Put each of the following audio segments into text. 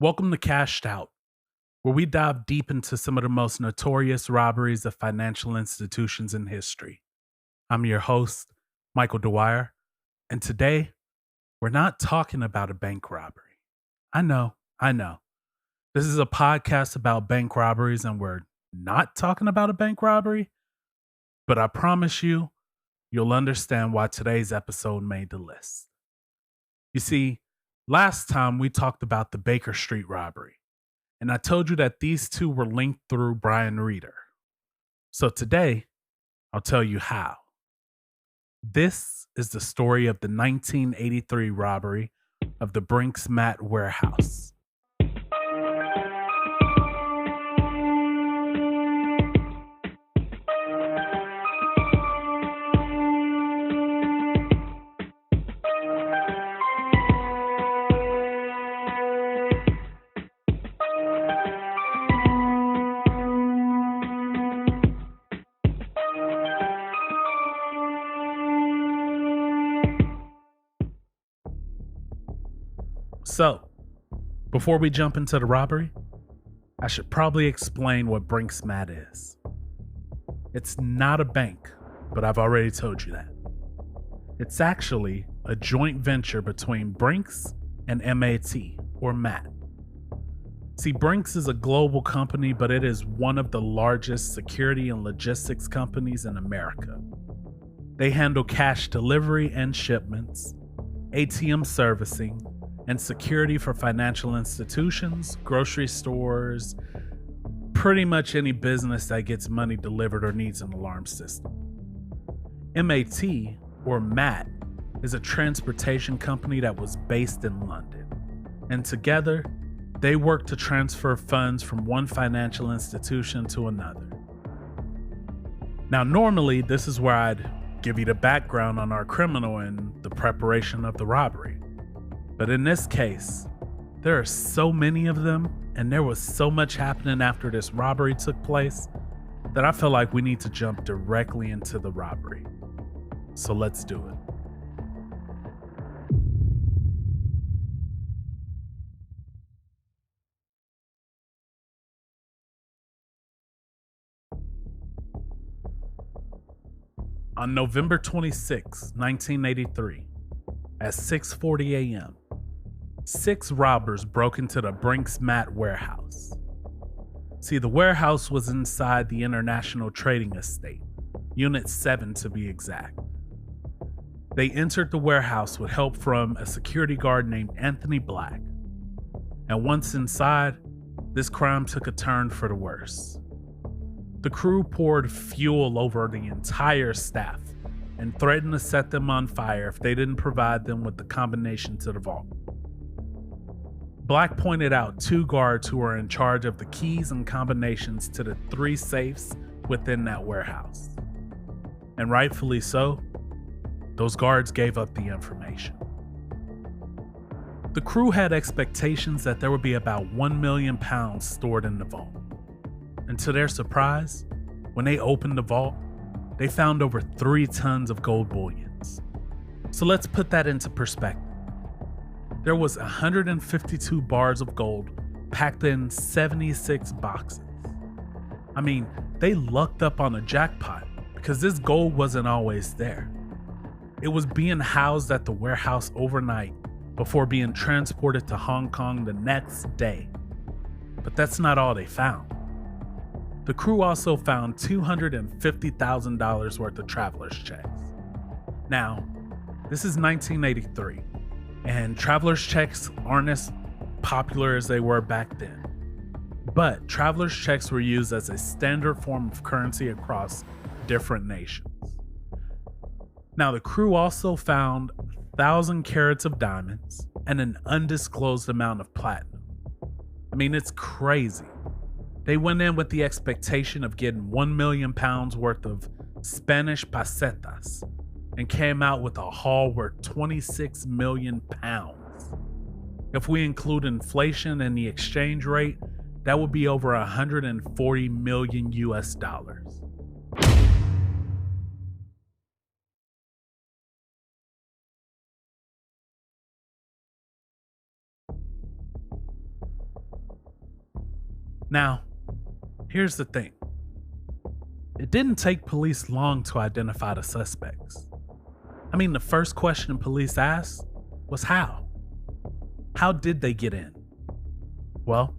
Welcome to Cashed Out, where we dive deep into some of the most notorious robberies of financial institutions in history. I'm your host, Michael Dwyer, and today we're not talking about a bank robbery. I know. This is a podcast about bank robberies, and we're not talking about a bank robbery, but I promise you'll understand why today's episode made the list. You see, last time we talked about the Baker Street robbery, and I told you that these two were linked through Brian Reeder. So today, I'll tell you how. This is the story of the 1983 robbery of the Brinks-Mat warehouse. So, before we jump into the robbery, I should probably explain what Brinks-Mat is. It's not a bank, but I've already told you that. It's actually a joint venture between Brinks and MAT, or MAT. See, Brinks is a global company, but it is one of the largest security and logistics companies in America. They handle cash delivery and shipments, ATM servicing, and security for financial institutions, grocery stores, pretty much any business that gets money delivered or needs an alarm system. MAT, or MAT, is a transportation company that was based in London, and together, they work to transfer funds from one financial institution to another. Now, normally, this is where I'd give you the background on our criminal and the preparation of the robbery. But in this case, there are so many of them, and there was so much happening after this robbery took place that I feel like we need to jump directly into the robbery. So let's do it. On November 26, 1983, at 6:40 a.m., 6 robbers broke into the Brinks-Mat warehouse. See, the warehouse was inside the International Trading Estate, Unit 7 to be exact. They entered the warehouse with help from a security guard named Anthony Black. And once inside, this crime took a turn for the worse. The crew poured fuel over the entire staff and threatened to set them on fire if they didn't provide them with the combination to the vault. Black pointed out 2 guards who were in charge of the keys and combinations to the 3 safes within that warehouse. And rightfully so, those guards gave up the information. The crew had expectations that there would be about £1 million stored in the vault. And to their surprise, when they opened the vault, they found over 3 tons of gold bullions. So let's put that into perspective. There was 152 bars of gold packed in 76 boxes. I mean, they lucked up on a jackpot because this gold wasn't always there. It was being housed at the warehouse overnight before being transported to Hong Kong the next day. But that's not all they found. The crew also found $250,000 worth of traveler's checks. Now, this is 1983. And traveler's checks aren't as popular as they were back then. But traveler's checks were used as a standard form of currency across different nations. Now, the crew also found 1,000 carats of diamonds and an undisclosed amount of platinum. I mean, it's crazy. They went in with the expectation of getting £1 million worth of Spanish pesetas, and came out with a haul worth £26 million. If we include inflation and the exchange rate, that would be over 140 million US dollars. Now, here's the thing. It didn't take police long to identify the suspects. I mean, the first question police asked was how? How did they get in? Well,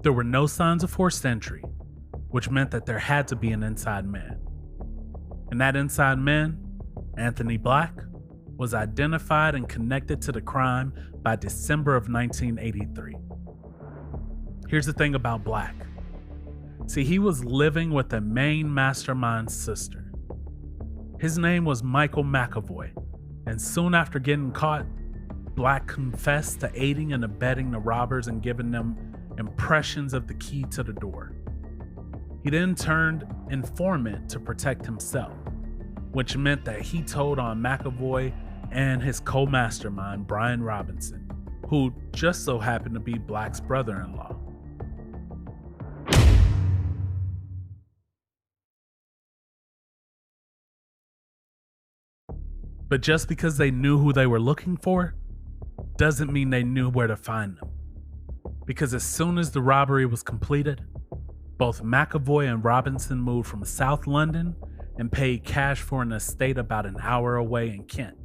there were no signs of forced entry, which meant that there had to be an inside man. And that inside man, Anthony Black, was identified and connected to the crime by December of 1983. Here's the thing about Black. See, he was living with the main mastermind's sister. His name was Michael McAvoy, and soon after getting caught, Black confessed to aiding and abetting the robbers and giving them impressions of the key to the door. He then turned informant to protect himself, which meant that he told on McAvoy and his co-mastermind, Brian Robinson, who just so happened to be Black's brother-in-law. But just because they knew who they were looking for doesn't mean they knew where to find them. Because as soon as the robbery was completed, both McAvoy and Robinson moved from South London and paid cash for an estate about an hour away in Kent.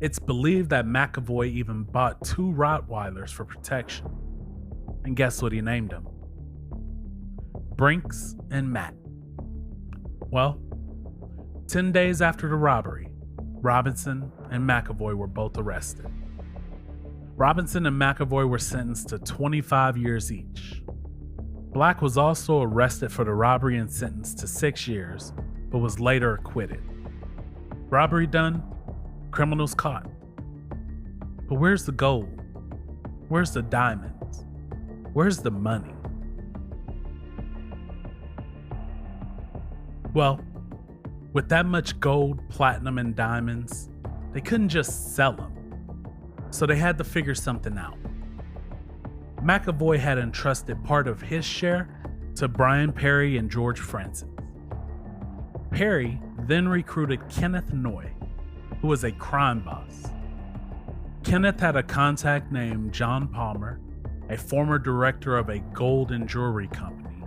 It's believed that McAvoy even bought 2 Rottweilers for protection. And guess what he named them? Brinks and Matt. Well, 10 days after the robbery, Robinson and McAvoy were both arrested. Robinson and McAvoy were sentenced to 25 years each. Black was also arrested for the robbery and sentenced to 6 years, but was later acquitted. Robbery done, criminals caught. But where's the gold? Where's the diamonds? Where's the money? Well, with that much gold, platinum, and diamonds, they couldn't just sell them. So they had to figure something out. McAvoy had entrusted part of his share to Brian Perry and George Francis. Perry then recruited Kenneth Noy, who was a crime boss. Kenneth had a contact named John Palmer, a former director of a gold and jewelry company,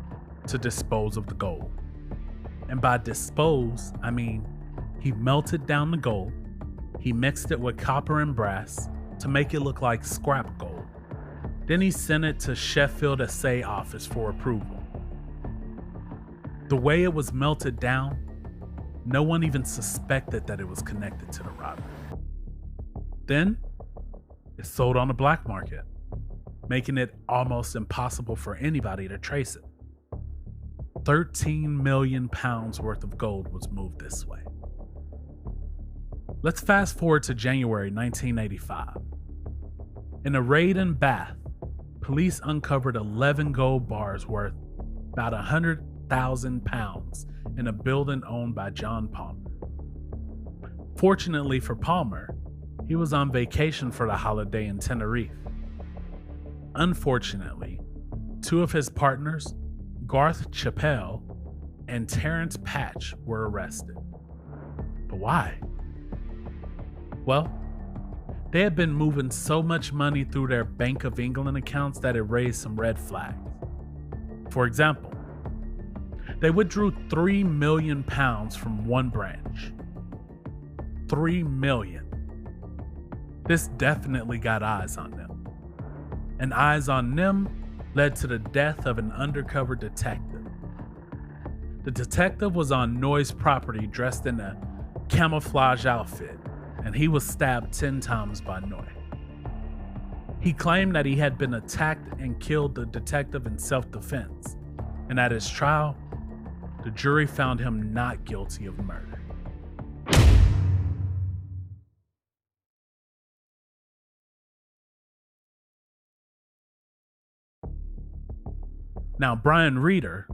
to dispose of the gold. And by dispose, I mean he melted down the gold, he mixed it with copper and brass to make it look like scrap gold. Then he sent it to Sheffield Assay Office for approval. The way it was melted down, no one even suspected that it was connected to the robbery. Then, it sold on the black market, making it almost impossible for anybody to trace it. 13 million pounds worth of gold was moved this way. Let's fast forward to January 1985. In a raid in Bath, police uncovered 11 gold bars worth about 100,000 pounds in a building owned by John Palmer. Fortunately for Palmer, he was on vacation for the holiday in Tenerife. Unfortunately, 2 of his partners, Garth Chappell and Terrence Patch, were arrested. But why? Well, they had been moving so much money through their Bank of England accounts that it raised some red flags. For example, they withdrew 3 million pounds from one branch. 3 million. This definitely got eyes on them. And eyes on them led to the death of an undercover detective. The detective was on Noy's property dressed in a camouflage outfit, and he was stabbed 10 times by Noy. He claimed that he had been attacked and killed the detective in self-defense, and at his trial, the jury found him not guilty of murder. Now, Brian Reeder,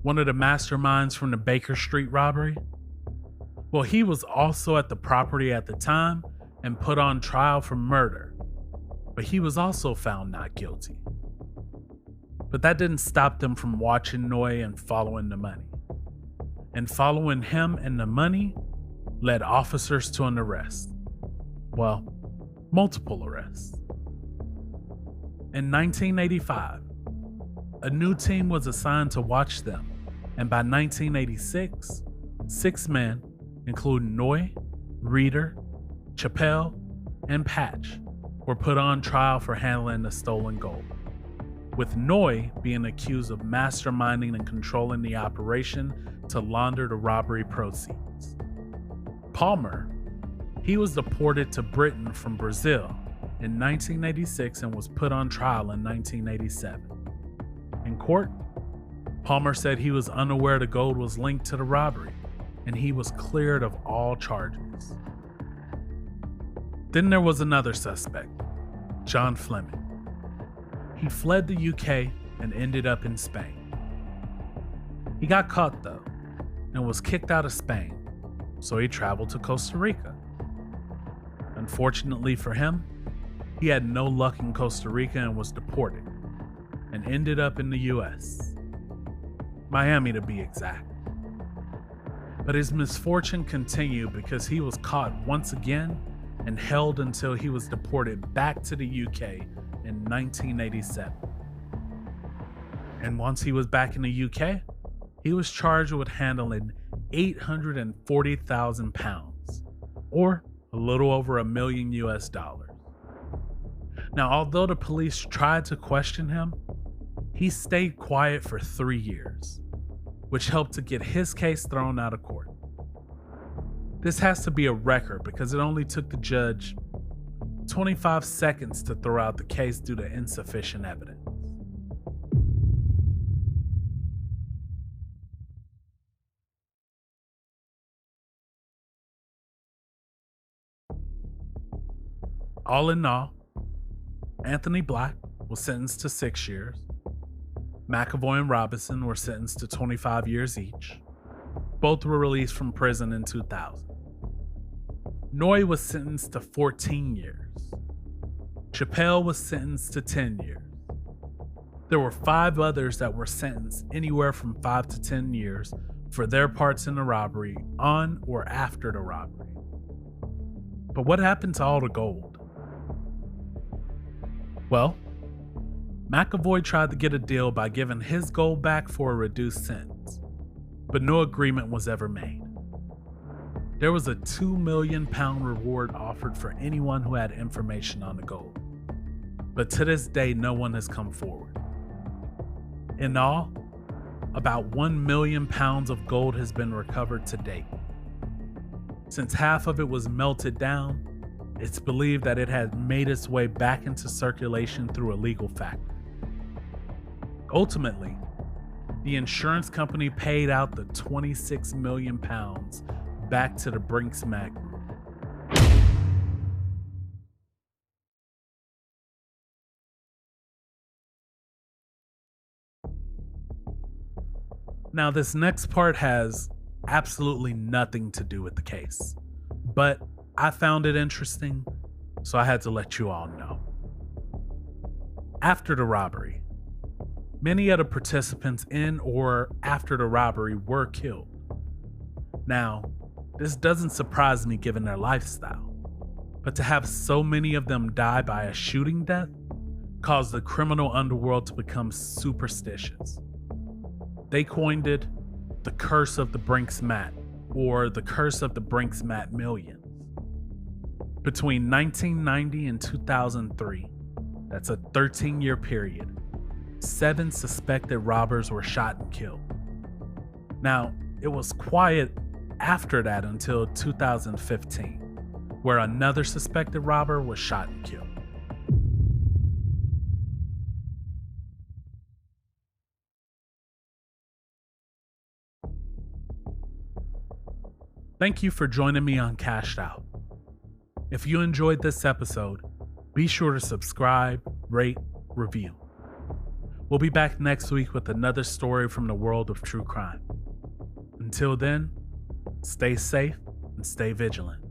one of the masterminds from the Baker Street robbery, well, he was also at the property at the time and put on trial for murder, but he was also found not guilty. But that didn't stop them from watching Noy and following the money. And following him and the money led officers to an arrest. Well, multiple arrests. In 1985, A new team was assigned to watch them, and by 1986, 6 men, including Noy, Reeder, Chappelle, and Patch, were put on trial for handling the stolen gold, with Noy being accused of masterminding and controlling the operation to launder the robbery proceeds. Palmer, he was deported to Britain from Brazil in 1986 and was put on trial in 1987. In court, Palmer said he was unaware the gold was linked to the robbery, and he was cleared of all charges. Then there was another suspect, John Fleming. He fled the UK and ended up in Spain. He got caught though, and was kicked out of Spain, so he traveled to Costa Rica. Unfortunately for him, he had no luck in Costa Rica and was deported, and ended up in the US, Miami to be exact. But his misfortune continued because he was caught once again and held until he was deported back to the UK in 1987. And once he was back in the UK, he was charged with handling 840,000 pounds, or a little over $1 million US. Now, although the police tried to question him, he stayed quiet for 3 years, which helped to get his case thrown out of court. This has to be a record because it only took the judge 25 seconds to throw out the case due to insufficient evidence. All in all, Anthony Black was sentenced to 6 years. McAvoy and Robinson were sentenced to 25 years each. Both were released from prison in 2000. Noy was sentenced to 14 years. Chappelle was sentenced to 10 years. There were 5 others that were sentenced anywhere from 5 to 10 years for their parts in the robbery on or after the robbery. But what happened to all the gold? Well, McAvoy tried to get a deal by giving his gold back for a reduced sentence, but no agreement was ever made. There was a £2 million reward offered for anyone who had information on the gold, but to this day, no one has come forward. In all, about 1 million pounds of gold has been recovered to date. Since half of it was melted down, it's believed that it had made its way back into circulation through a legal factor. Ultimately, the insurance company paid out the 26 million pounds back to the Brinks-Mat Group. Now, this next part has absolutely nothing to do with the case, but I found it interesting, so I had to let you all know. After the robbery, many of the participants in or after the robbery were killed. Now, this doesn't surprise me given their lifestyle, but to have so many of them die by a shooting death caused the criminal underworld to become superstitious. They coined it the curse of the Brinks-Mat, or the curse of the Brinks-Mat millions. Between 1990 and 2003, that's a 13-year period, 7 suspected robbers were shot and killed. Now, it was quiet after that until 2015, where another suspected robber was shot and killed. Thank you for joining me on Cashed Out. If you enjoyed this episode, be sure to subscribe, rate, review. We'll be back next week with another story from the world of true crime. Until then, stay safe and stay vigilant.